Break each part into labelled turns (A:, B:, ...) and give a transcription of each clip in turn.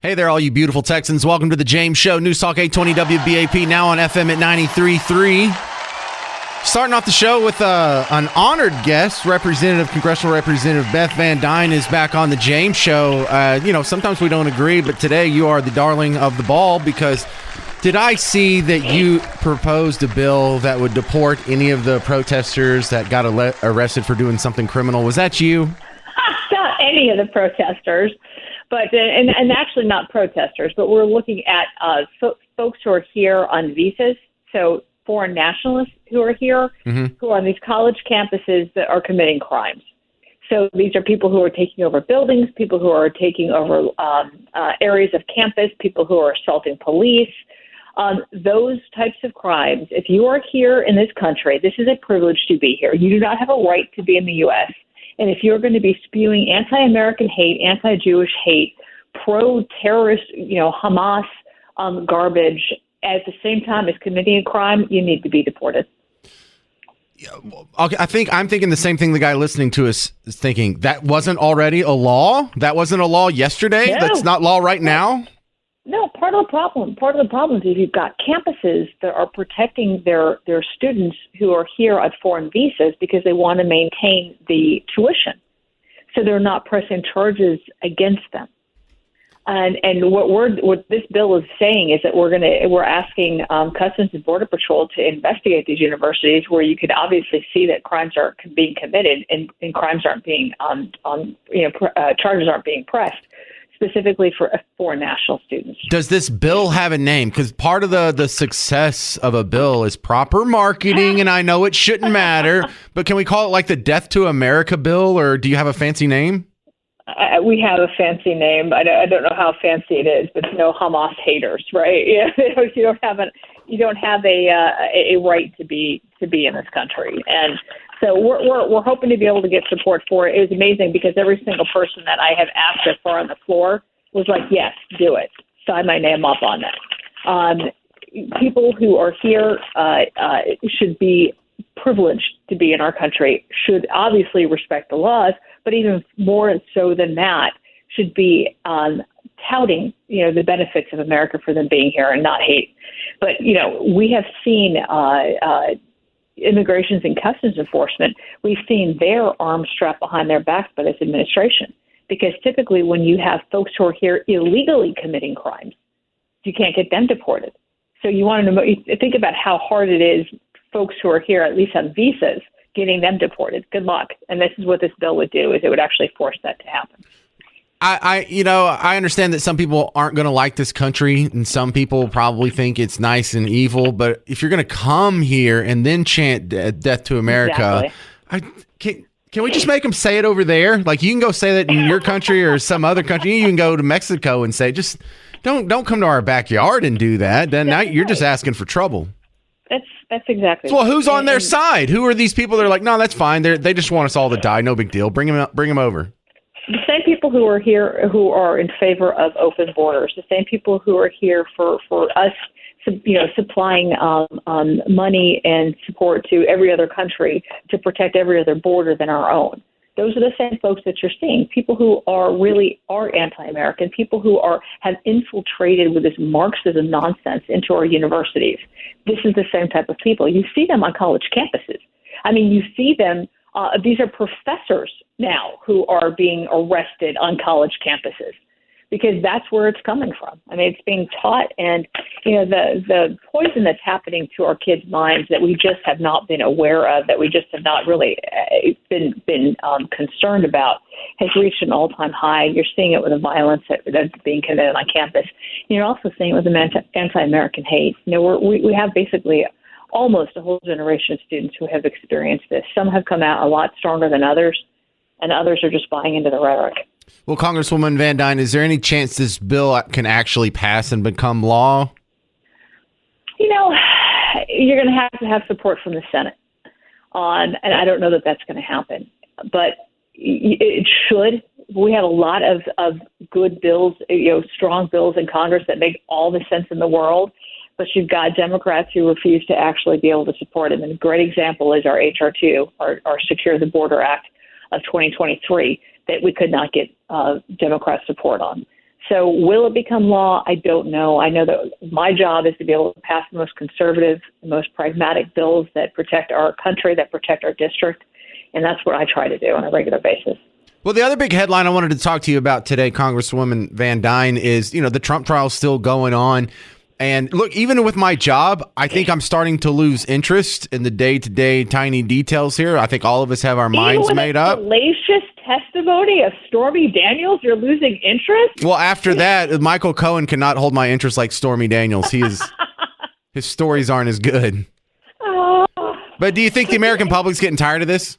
A: Hey there, all you beautiful Texans. Welcome to the James Show. News Talk 820 WBAP, now on FM at 93.3. Starting off the show with an honored guest, Congressional Representative Beth Van Duyne is back on the James Show. Sometimes we don't agree, but today you are the darling of the ball because did I see that you proposed a bill that would deport any of the protesters that got arrested for doing something criminal? Was that you?
B: Not any of the protesters. But and actually not protesters, but we're looking at folks who are here on visas, so foreign nationalists who are here, who are on these college campuses that are committing crimes. So these are people who are taking over buildings, people who are taking over areas of campus, people who are assaulting police. Those types of crimes, if you are here in this country, this is a privilege to be here. You do not have a right to be in the U.S., and if you're going to be spewing anti-American hate, anti-Jewish hate, pro-terrorist, Hamas garbage at the same time as committing a crime, you need to be deported.
A: Okay, I'm thinking the same thing the guy listening to us is thinking. That wasn't already a law? That wasn't a law yesterday? No. That's not law right now?
B: No, part of the problem is you've got campuses that are protecting their students who are here on foreign visas because they want to maintain the tuition. So they're not pressing charges against them. And what this bill is saying is that we're asking Customs and Border Patrol to investigate these universities where you could obviously see that crimes are being committed and crimes aren't being charges aren't being pressed, specifically for foreign national students.
A: Does this bill have a name? Because part of the success of a bill is proper marketing, and I know it shouldn't matter, but can we call it like the Death to America bill, or do you have a fancy name?
B: We have a fancy name. I don't know how fancy it is, but no Hamas haters, right? You don't have a right to be in this country, and so we're hoping to be able to get support for it. It was amazing because every single person that I have asked so far on the floor was like, yes, do it. Sign my name up on that. People who are here should be privileged to be in our country, should obviously respect the laws, but even more so than that, should be touting, the benefits of America for them being here and not hate. But, we have seen Immigrations and Customs Enforcement, we've seen their arms strapped behind their backs by this administration. Because typically when you have folks who are here illegally committing crimes, you can't get them deported. So you want to think about how hard it is, folks who are here, at least on visas, getting them deported. Good luck. And this is what this bill would do, is it would actually force that to happen.
A: I understand that some people aren't going to like this country, and some people probably think it's nice and evil. But if you're going to come here and then chant "Death to America," exactly. Can we just make them say it over there? Like, you can go say that in your country or some other country. You can go to Mexico and say, just don't come to our backyard and do that. Then now you're just asking for trouble.
B: That's exactly.
A: Well, who's on their side? Who are these people that are like, no, that's fine. They just want us all to die. No big deal. Bring them over.
B: The same people who are here who are in favor of open borders, the same people who are here for us, supplying money and support to every other country to protect every other border than our own. Those are the same folks that you're seeing, people who are anti-American, people who have infiltrated with this Marxism nonsense into our universities. This is the same type of people. You see them on college campuses. I mean, you see them. These are professors now who are being arrested on college campuses because that's where it's coming from. I mean, it's being taught, and the poison that's happening to our kids' minds that we just have not been aware of, that we just have not really been concerned about, has reached an all-time high. You're seeing it with the violence that's being committed on campus. You're also seeing it with the anti-American hate. We have basically almost a whole generation of students who have experienced this. Some have come out a lot stronger than others, and others are just buying into the rhetoric.
A: Well, Congresswoman Van Duyne, is there any chance this bill can actually pass and become law?
B: You're going to have support from the Senate, and I don't know that that's going to happen, but it should. We have a lot of good bills, strong bills in Congress that make all the sense in the world. But you've got Democrats who refuse to actually be able to support it. And a great example is our H.R. 2, our Secure the Border Act of 2023, that we could not get Democrat support on. So will it become law? I don't know. I know that my job is to be able to pass the most conservative, the most pragmatic bills that protect our country, that protect our district. And that's what I try to do on a regular basis.
A: Well, the other big headline I wanted to talk to you about today, Congresswoman Van Duyne, is, the Trump trial still going on. And look, even with my job, I think I'm starting to lose interest in the day-to-day tiny details here. I think all of us have our minds made up.
B: Salacious testimony of Stormy Daniels, you're losing interest?
A: Well, after that, Michael Cohen cannot hold my interest like Stormy Daniels. His stories aren't as good. But do you think the American public's getting tired of this?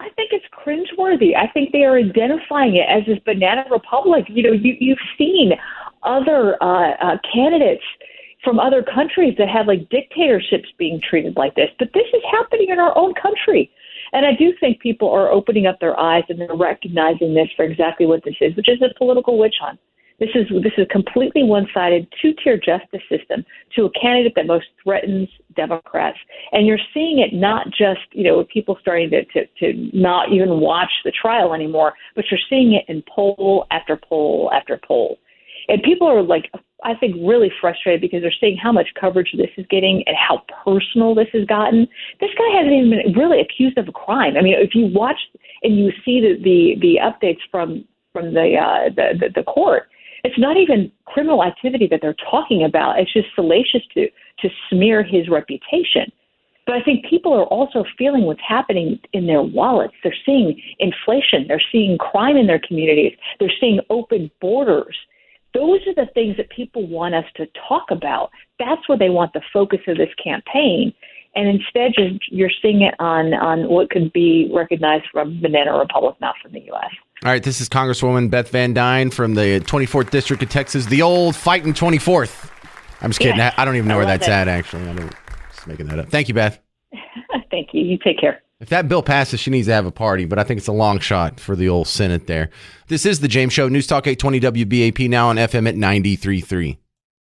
B: I think it's cringeworthy. I think they are identifying it as this banana republic. You've seen other candidates from other countries that have like dictatorships being treated like this. But this is happening in our own country. And I do think people are opening up their eyes and they're recognizing this for exactly what this is, which is a political witch hunt. This is a completely one-sided, two-tier justice system to a candidate that most threatens Democrats. And you're seeing it not just, people starting to not even watch the trial anymore, but you're seeing it in poll after poll after poll. And people are I think really frustrated because they're seeing how much coverage this is getting and how personal this has gotten. This guy hasn't even been really accused of a crime. I mean, if you watch and you see the updates from the court, it's not even criminal activity that they're talking about. It's just salacious to smear his reputation. But I think people are also feeling what's happening in their wallets. They're seeing inflation. They're seeing crime in their communities. They're seeing open borders. Those are the things that people want us to talk about. That's where they want the focus of this campaign. And instead, you're seeing it on what could be recognized from Banana Republic, not from the U.S.
A: All right, this is Congresswoman Beth Van Duyne from the 24th District of Texas, the old fighting 24th. I'm just kidding. I don't even know where that's at, actually. I'm just making that up. Thank you, Beth.
B: Thank you. You take care.
A: If that bill passes, she needs to have a party, but I think it's a long shot for the old Senate there. This is The James Show, News Talk 820 WBAP, now on FM at 93.3.